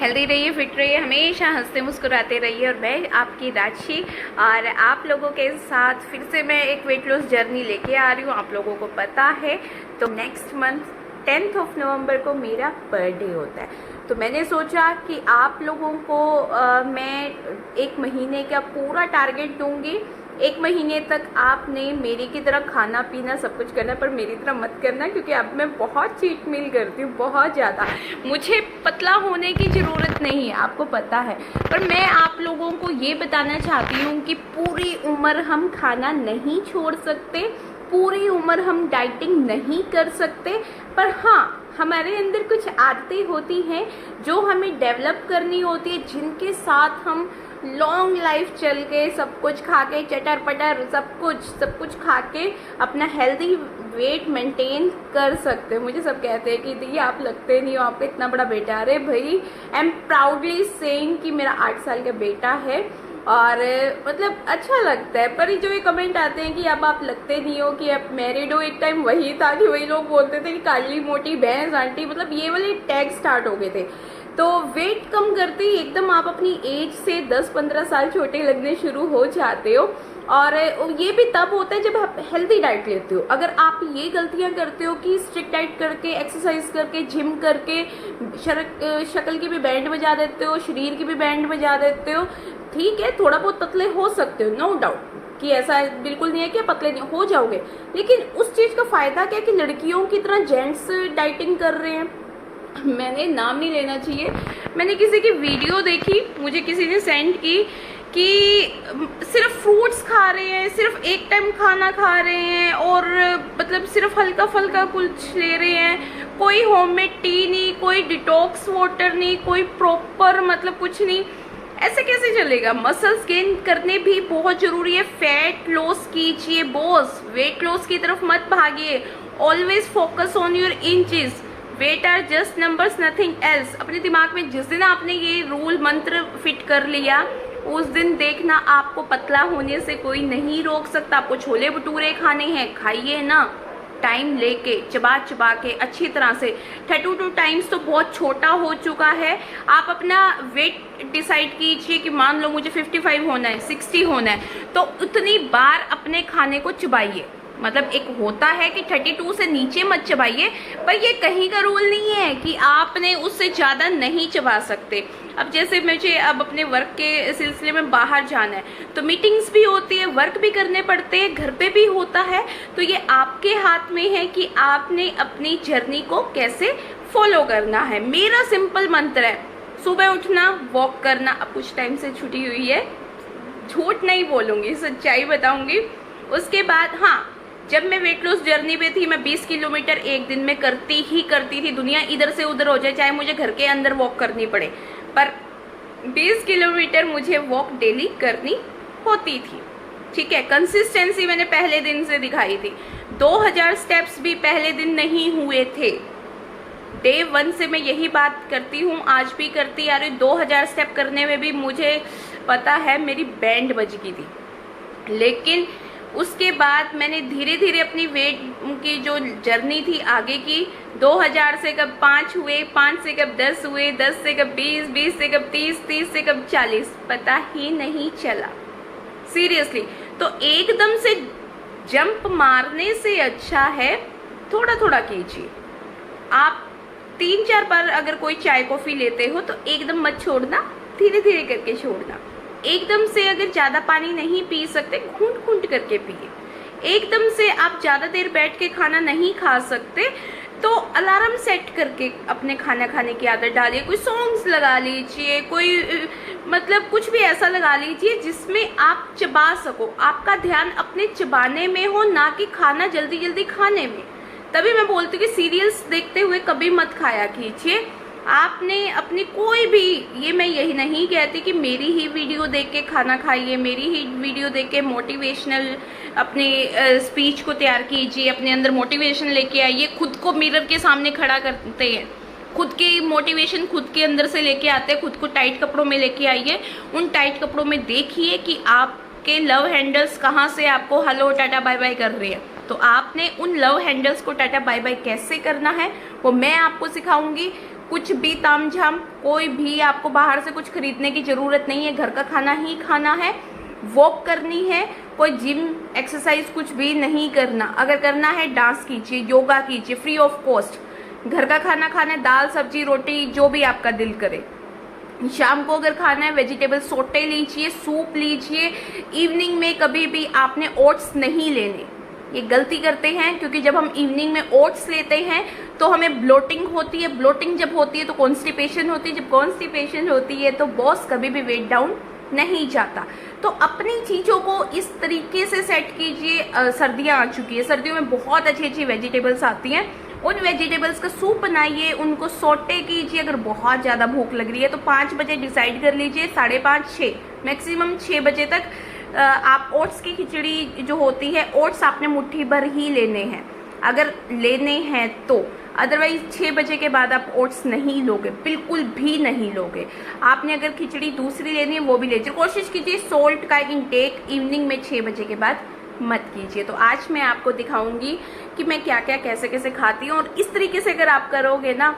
Healthy रहिए, fit रहिए, हमेशा हंसते मुस्कुराते रहिए। और मैं आपकी राशि और आप लोगों के साथ फिर से मैं एक वेट लॉस जर्नी लेके आ रही हूँ। आप लोगों को पता है तो नेक्स्ट मंथ 10 नवंबर को मेरा बर्थडे होता है। तो मैंने सोचा कि आप लोगों को मैं 1 महीने का पूरा टारगेट दूंगी। 1 महीने तक आपने मेरी की तरह खाना पीना सब कुछ करना, पर मेरी तरह मत करना, क्योंकि अब मैं बहुत चीट मील करती हूँ, बहुत ज़्यादा। मुझे पतला होने की ज़रूरत नहीं है, आपको पता है, पर मैं आप लोगों को ये बताना चाहती हूँ कि पूरी उम्र हम खाना नहीं छोड़ सकते, पूरी उम्र हम डाइटिंग नहीं कर सकते, पर हाँ हमारे अंदर कुछ आदतें होती हैं जो हमें डेवलप करनी होती है, जिनके साथ हम लॉन्ग लाइफ चल के सब कुछ खा के चटर पटर सब कुछ खा के अपना हेल्दी वेट मेंटेन कर सकते हैं। मुझे सब कहते हैं कि दीदी आप लगते नहीं हो, आपका इतना बड़ा बेटा। अरे भाई, आई एम प्राउडली सेइंग कि मेरा 8 साल का बेटा है और मतलब अच्छा लगता है। पर जो ये कमेंट आते हैं कि अब आप लगते नहीं हो, कि आप मैरिड हो, एक टाइम वही था कि वही लोग बोलते थे कि काली मोटी भैंस आंटी, मतलब ये वाले टैग स्टार्ट हो गए थे। तो वेट कम करते ही एकदम आप अपनी एज से 10-15 साल छोटे लगने शुरू हो जाते हो। और ये भी तब होता है जब आप हेल्दी डाइट लेते हो। अगर आप ये गलतियां करते हो कि स्ट्रिक्ट डाइट करके, एक्सरसाइज करके, जिम करके शक्ल की भी बैंड बजा देते हो, शरीर की भी बैंड बजा देते हो, ठीक है थोड़ा बहुत पतले हो सकते हो, नो डाउट कि ऐसा बिल्कुल नहीं है कि पतले नहीं हो जाओगे, लेकिन उस चीज़ का फ़ायदा क्या कि लड़कियों की तरह जेंट्स डाइटिंग कर रहे हैं। मैंने नाम नहीं लेना चाहिए, मैंने किसी की वीडियो देखी, मुझे किसी ने सेंड की कि सिर्फ फ्रूट्स खा रहे हैं, सिर्फ एक टाइम खाना खा रहे हैं और मतलब सिर्फ हल्का फुल्का कुछ ले रहे हैं, कोई होममेड टी नहीं, कोई डिटॉक्स वाटर नहीं, कोई प्रॉपर मतलब कुछ नहीं। ऐसे कैसे चलेगा? मसल्स गेन करने भी बहुत जरूरी है। फैट लॉस कीजिए बॉस, वेट लॉस की तरफ मत भागिए। Always focus on your inches, weight are just numbers, nothing else. अपने दिमाग में जिस दिन आपने ये रूल मंत्र फिट कर लिया, उस दिन देखना आपको पतला होने से कोई नहीं रोक सकता। आपको छोले भटूरे खाने हैं, खाइए ना, टाइम लेके, चबा चबा के अच्छी तरह से। 32 टाइम्स तो बहुत छोटा हो चुका है। आप अपना वेट डिसाइड कीजिए कि मान लो मुझे 55 होना है, 60 होना है, तो उतनी बार अपने खाने को चबाइए। मतलब एक होता है कि 32 से नीचे मत चबाइए, पर ये कहीं का रूल नहीं है कि आपने उससे ज़्यादा नहीं चबा सकते। अब जैसे मुझे अब अपने वर्क के सिलसिले में बाहर जाना है, तो मीटिंग्स भी होती है, वर्क भी करने पड़ते हैं, घर पे भी होता है, तो ये आपके हाथ में है कि आपने अपनी जर्नी को कैसे फॉलो करना है। मेरा सिंपल मंत्र है, सुबह उठना, वॉक करना। अब कुछ टाइम से छुट्टी हुई है, झूठ नहीं बोलूँगी, सच्चाई बताऊँगी। उसके बाद हाँ, जब मैं वेट लॉस जर्नी पे थी, मैं 20 किलोमीटर एक दिन में करती थी। दुनिया इधर से उधर हो जाए, चाहे मुझे घर के अंदर वॉक करनी पड़े, पर 20 किलोमीटर मुझे वॉक डेली करनी होती थी। ठीक है, कंसिस्टेंसी मैंने पहले दिन से दिखाई थी। 2000 स्टेप्स भी पहले दिन नहीं हुए थे। डे 1 से मैं यही बात करती हूँ, आज भी करती आ रही। 2000 स्टेप करने में भी मुझे पता है मेरी बैंड बज गई थी, लेकिन उसके बाद मैंने धीरे धीरे अपनी वेट की जो जर्नी थी आगे की, 2000 से कब 5 हुए, 5 से कब 10 हुए, 10 से कब 20, 20 से कब 30, 30 से कब 40, पता ही नहीं चला सीरियसली। तो एकदम से जंप मारने से अच्छा है थोड़ा थोड़ा कीजिए। आप 3-4 बार अगर कोई चाय कॉफ़ी लेते हो तो एकदम मत छोड़ना, धीरे धीरे करके छोड़ना। एकदम से अगर ज़्यादा पानी नहीं पी सकते, घूंट घूंट करके पिए। एकदम से आप ज़्यादा देर बैठ के खाना नहीं खा सकते, तो अलार्म सेट करके अपने खाना खाने की आदत डालिए। कोई सॉन्ग्स लगा लीजिए, कोई मतलब कुछ भी ऐसा लगा लीजिए जिसमें आप चबा सको, आपका ध्यान अपने चबाने में हो, ना कि खाना जल्दी जल्दी खाने में। तभी मैं बोलती हूँ कि सीरियल्स देखते हुए कभी मत खाया कीजिए। आपने अपनी कोई भी, ये मैं यही नहीं कहती कि मेरी ही वीडियो देख के खाना खाइए, मेरी ही वीडियो देख के मोटिवेशनल अपने स्पीच को तैयार कीजिए, अपने अंदर मोटिवेशन लेके आइए। खुद को मिरर के सामने खड़ा करते हैं, खुद की मोटिवेशन खुद के अंदर से लेके आते हैं। खुद को टाइट कपड़ों में लेके आइए, उन टाइट कपड़ों में देखिए कि आपके लव हैंडल्स कहाँ से आपको हेलो टाटा बाय बाय कर रहे हैं। तो आपने उन लव हैंडल्स को टाटा बाय बाय कैसे करना है वो मैं आपको सिखाऊंगी। कुछ भी तामझाम, कोई भी आपको बाहर से कुछ खरीदने की ज़रूरत नहीं है, घर का खाना ही खाना है, वॉक करनी है, कोई जिम एक्सरसाइज कुछ भी नहीं करना। अगर करना है डांस कीजिए, योगा कीजिए, फ्री ऑफ कॉस्ट। घर का खाना खाना है, दाल सब्जी रोटी जो भी आपका दिल करे। शाम को अगर खाना है वेजिटेबल सोटे लीजिए, सूप लीजिए। इवनिंग में कभी भी आपने ओट्स नहीं लेने, ये गलती करते हैं, क्योंकि जब हम इवनिंग में ओट्स लेते हैं तो हमें ब्लोटिंग होती है। ब्लोटिंग जब होती है तो कॉन्स्टिपेशन होती है, जब कॉन्स्टिपेशन होती है तो बॉस कभी भी वेट डाउन नहीं जाता। तो अपनी चीज़ों को इस तरीके से सेट कीजिए। सर्दियाँ आ चुकी है, सर्दियों में बहुत अच्छी अच्छी वेजिटेबल्स आती हैं, उन वेजिटेबल्स का सूप बनाइए, उनको सोटे कीजिए। अगर बहुत ज़्यादा भूख लग रही है तो 5 बजे डिसाइड कर लीजिए, 5:30 6 मैक्सिमम 6 बजे तक आप ओट्स की खिचड़ी जो होती है, ओट्स आपने मुट्ठी भर ही लेने हैं अगर लेने हैं तो। अदरवाइज 6 बजे के बाद आप ओट्स नहीं लोगे, बिल्कुल भी नहीं लोगे। आपने अगर खिचड़ी दूसरी लेनी है वो भी लीजिए। कोशिश कीजिए सोल्ट का इंटेक इवनिंग में 6 बजे के बाद मत कीजिए। तो आज मैं आपको दिखाऊंगी कि मैं क्या क्या कैसे कैसे खाती हूँ, और इस तरीके से अगर आप करोगे ना,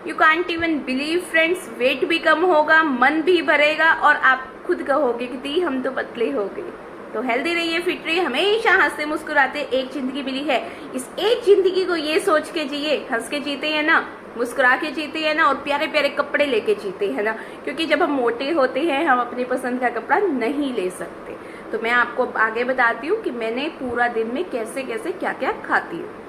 you can't even believe friends, weight भी कम होगा, मन भी भरेगा, और आप खुद कहोगे कि दी हम तो पतले हो गए। तो हेल्दी रहिए, फिट रहिए, हमेशा हंसते मुस्कुराते। एक जिंदगी मिली है, इस एक जिंदगी को ये सोच के जिए, हंस के जीते हैं ना, मुस्कुरा के जीते हैं ना, और प्यारे प्यारे कपड़े लेके जीते हैं ना, क्योंकि जब हम मोटे होते हैं हम अपनी पसंद का कपड़ा नहीं ले सकते। तो मैं आपको आगे बताती हूँ कि मैंने पूरा दिन में कैसे कैसे क्या क्या खाती हूँ।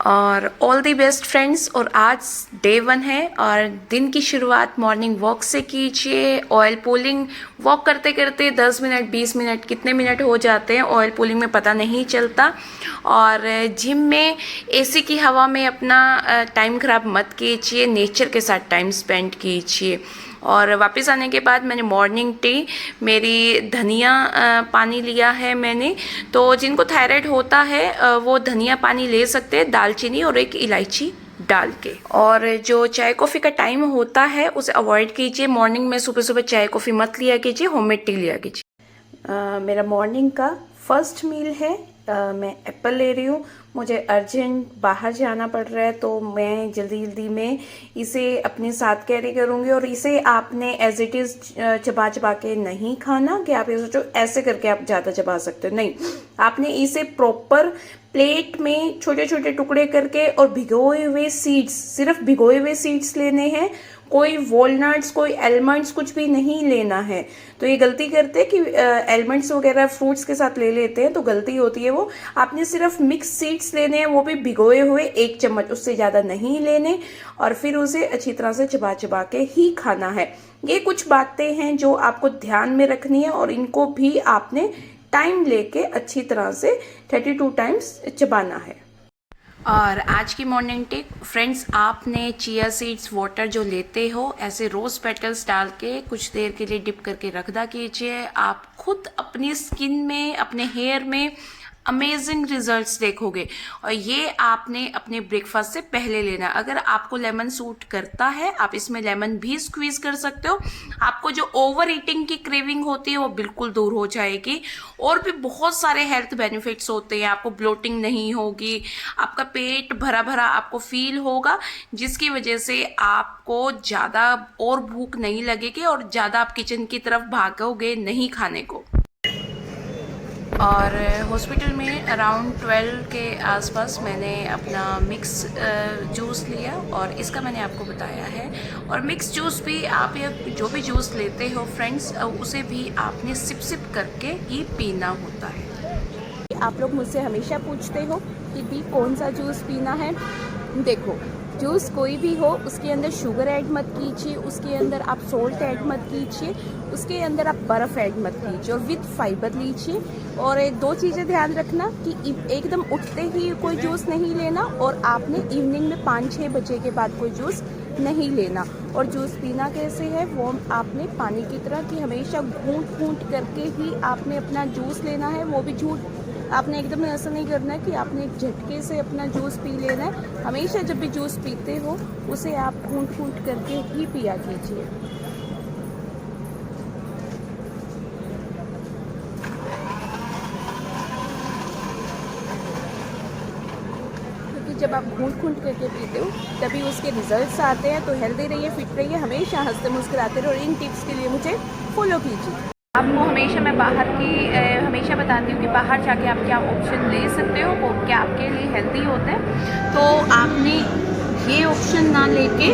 और ऑल दी बेस्ट फ्रेंड्स। और आज डे 1 है और दिन की शुरुआत मॉर्निंग वॉक से कीजिए। ऑयल पुलिंग वॉक करते करते 10 मिनट 20 मिनट कितने मिनट हो जाते हैं ऑयल पुलिंग में पता नहीं चलता। और जिम में एसी की हवा में अपना टाइम ख़राब मत कीजिए, नेचर के साथ टाइम स्पेंड कीजिए। और वापस आने के बाद मैंने मॉर्निंग टी, मेरी धनिया पानी लिया है मैंने। तो जिनको थायराइड होता है वो धनिया पानी ले सकते हैं, दालचीनी और एक इलायची डाल के। और जो चाय कॉफ़ी का टाइम होता है उसे अवॉइड कीजिए। मॉर्निंग में सुबह सुबह चाय कॉफ़ी मत लिया कीजिए, होममेड टी लिया कीजिए। मेरा मॉर्निंग का फर्स्ट मील है, मैं एप्पल ले रही हूँ। मुझे अर्जेंट बाहर जाना पड़ रहा है तो मैं जल्दी जल्दी में इसे अपने साथ कैरी करूँगी। और इसे आपने एज इट इज़ चबा चबा के नहीं खाना कि आप ये सोचो ऐसे करके आप ज़्यादा चबा सकते हो, नहीं। आपने इसे प्रॉपर प्लेट में छोटे छोटे टुकड़े करके, और भिगोए हुए सीड्स, सिर्फ भिगोए हुए सीड्स लेने हैं, कोई वॉलनट्स कोई एलमंड्स कुछ भी नहीं लेना है। तो ये गलती करते हैं कि एलमंड्स वगैरह फ्रूट्स के साथ ले लेते हैं, तो गलती होती है वो। आपने सिर्फ मिक्स सीड्स लेने हैं, वो भी भिगोए हुए 1 चम्मच, उससे ज़्यादा नहीं लेने। और फिर उसे अच्छी तरह से चबा चबा के ही खाना है। ये कुछ बातें हैं जो आपको ध्यान में रखनी है, और इनको भी आपने टाइम लेके अच्छी तरह से 32 टाइम्स चबाना है। और आज की मॉर्निंग टिप फ्रेंड्स, आपने चिया सीड्स वाटर जो लेते हो ऐसे रोज़ पेटल्स डाल के कुछ देर के लिए डिप करके रख दा कीजिए। आप खुद अपनी स्किन में, अपने हेयर में अमेजिंग रिजल्ट्स देखोगे। और ये आपने अपने ब्रेकफास्ट से पहले लेना। अगर आपको लेमन सूट करता है आप इसमें लेमन भी स्क्वीज कर सकते हो। आपको जो ओवर ईटिंग की क्रेविंग होती है वो बिल्कुल दूर हो जाएगी। और भी बहुत सारे हेल्थ बेनिफिट्स होते हैं। आपको ब्लोटिंग नहीं होगी, आपका पेट भरा भरा आपको फील होगा, जिसकी वजह से आपको ज़्यादा और भूख नहीं लगेगी और ज़्यादा आप किचन की तरफ भागोगे नहीं खाने को। और हॉस्पिटल में अराउंड 12 के आसपास मैंने अपना मिक्स जूस लिया, और इसका मैंने आपको बताया है। और मिक्स जूस भी आप या जो भी जूस लेते हो फ्रेंड्स, उसे भी आपने सिप सिप करके ही पीना होता है। आप लोग मुझसे हमेशा पूछते हो कि दी कौन सा जूस पीना है। देखो, जूस कोई भी हो उसके अंदर शुगर ऐड मत कीजिए, उसके अंदर आप सोल्ट ऐड मत कीजिए, उसके अंदर आप बर्फ़ ऐड मत कीजिए, और विद फाइबर लीजिए। और 2 चीज़ें ध्यान रखना कि एकदम उठते ही कोई जूस नहीं लेना, और आपने इवनिंग में 5-6 बजे के बाद कोई जूस नहीं लेना। और जूस पीना कैसे है वो आपने पानी की तरह कि हमेशा घूंट घूंट करके ही आपने अपना जूस लेना है। वो भी झूठ, आपने एकदम ऐसा नहीं करना है कि आपने एक झटके से अपना जूस पी लेना है। हमेशा जब भी जूस पीते हो उसे आप घूंट घूंट करके ही पिया कीजिए। जब आप घूंट करके पीते हो तभी उसके रिजल्ट्स आते हैं। तो हेल्दी रहिए, फिट रहिए, हमेशा हंसते मुस्कुराते रहो और इन टिप्स के लिए मुझे फॉलो कीजिए। आपको हमेशा मैं बाहर की हमेशा बताती हूँ कि बाहर जाके आप क्या ऑप्शन ले सकते हो वो क्या आपके लिए हेल्दी होता है। तो आपने ये ऑप्शन ना लेके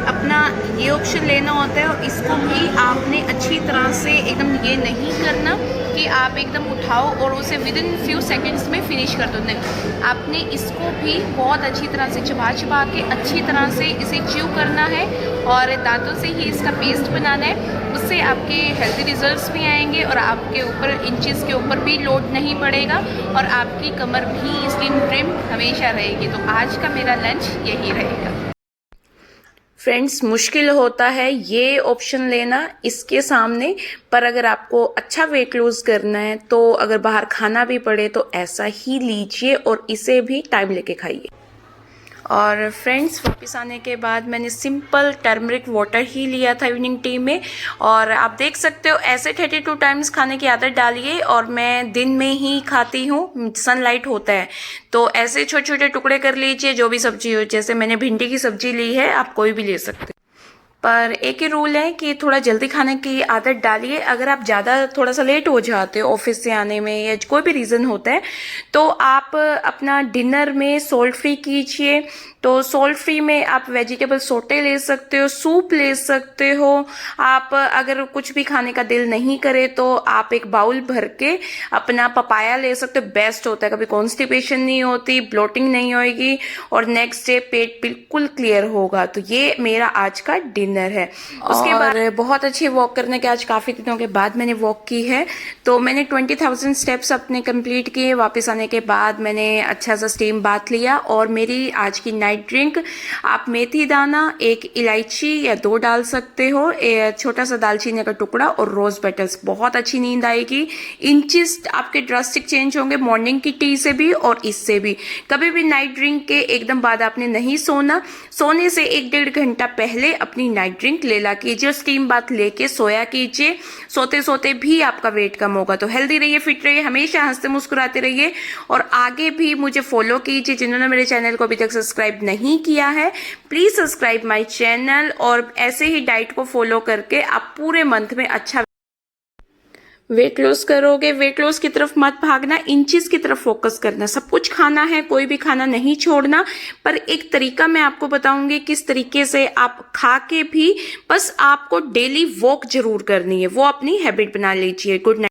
अपना ये ऑप्शन लेना होता है, और इसको भी आपने अच्छी तरह से एकदम ये नहीं करना कि आप एकदम उठाओ और उसे विद इन फ्यू सेकेंड्स में फिनिश कर दो। नहीं, आपने इसको भी बहुत अच्छी तरह से चबा के अच्छी तरह से इसे च्यू करना है और दांतों से ही इसका पेस्ट बनाना है। उससे आपके हेल्दी रिजल्ट्स भी आएंगे और आपके ऊपर इंचेस के ऊपर भी लोड नहीं पड़ेगा और आपकी कमर भी स्लिम ट्रिम हमेशा रहेगी। तो आज का मेरा लंच यही रहेगा। फ्रेंड्स, मुश्किल होता है ये ऑप्शन लेना इसके सामने, पर अगर आपको अच्छा वेट लूज करना है तो अगर बाहर खाना भी पड़े तो ऐसा ही लीजिए और इसे भी टाइम लेके खाइए। और फ्रेंड्स, वापस आने के बाद मैंने सिंपल टर्मरिक वाटर ही लिया था इवनिंग टी में, और आप देख सकते हो ऐसे 32 टाइम्स खाने की आदत डालिए। और मैं दिन में ही खाती हूँ, सनलाइट होता है तो ऐसे छोटे छोटे टुकड़े कर लीजिए जो भी सब्जी हो। जैसे मैंने भिंडी की सब्जी ली है, आप कोई भी ले सकते हैं, पर एक ही रूल है कि थोड़ा जल्दी खाने की आदत डालिए। अगर आप ज़्यादा थोड़ा सा लेट हो जाते हो ऑफिस से आने में या कोई भी रीज़न होता है तो आप अपना डिनर में सॉल्ट फ्री कीजिए। तो सॉल्ट फ्री में आप वेजिटेबल सोटे ले सकते हो, सूप ले सकते हो। आप अगर कुछ भी खाने का दिल नहीं करे तो आप एक बाउल भर के अपना पपाया ले सकते हो, बेस्ट होता है। कभी कॉन्स्टिपेशन नहीं होती, ब्लोटिंग नहीं होगी और नेक्स्ट डे पेट बिल्कुल क्लियर होगा। तो ये मेरा आज का डिनर है। उसके बाद बहुत अच्छी वॉक करने के, आज काफ़ी दिनों के बाद मैंने वॉक की है, तो मैंने 20,000 स्टेप्स अपने कंप्लीट किए। वापस आने के बाद मैंने अच्छा सा स्टीम बाथ लिया और मेरी आज की नाइट ड्रिंक, आप मेथी दाना, एक इलायची या 2 डाल सकते हो, छोटा सा दालचीनी का टुकड़ा और रोज पेटल्स। बहुत अच्छी नींद आएगी, इंचेस आपके ड्रास्टिक चेंज होंगे मॉर्निंग की टी से भी और इससे भी। कभी भी नाइट ड्रिंक के एकदम बाद आपने नहीं सोना, सोने से 1-1.5 घंटा पहले अपनी नाइट ड्रिंक ले ला कीजिए, स्टीम बाथ लेके सोया कीजिए। सोते सोते भी आपका वेट कम होगा। तो हेल्दी रहिए, फिट रहिए, हमेशा हंसते मुस्कुराते रहिए और आगे भी मुझे फॉलो कीजिए। जिन्होंने मेरे चैनल को अभी तक सब्सक्राइब नहीं किया है, प्लीज सब्सक्राइब माय चैनल और ऐसे ही डाइट को फॉलो करके आप पूरे मंथ में अच्छा वेट लॉस करोगे। वेट लॉस की तरफ मत भागना, इंचेस की तरफ फोकस करना। सब कुछ खाना है, कोई भी खाना नहीं छोड़ना, पर एक तरीका मैं आपको बताऊंगी किस तरीके से आप खा के भी बस आपको डेली वॉक जरूर करनी है, वो अपनी हैबिट बना लीजिए। Good night.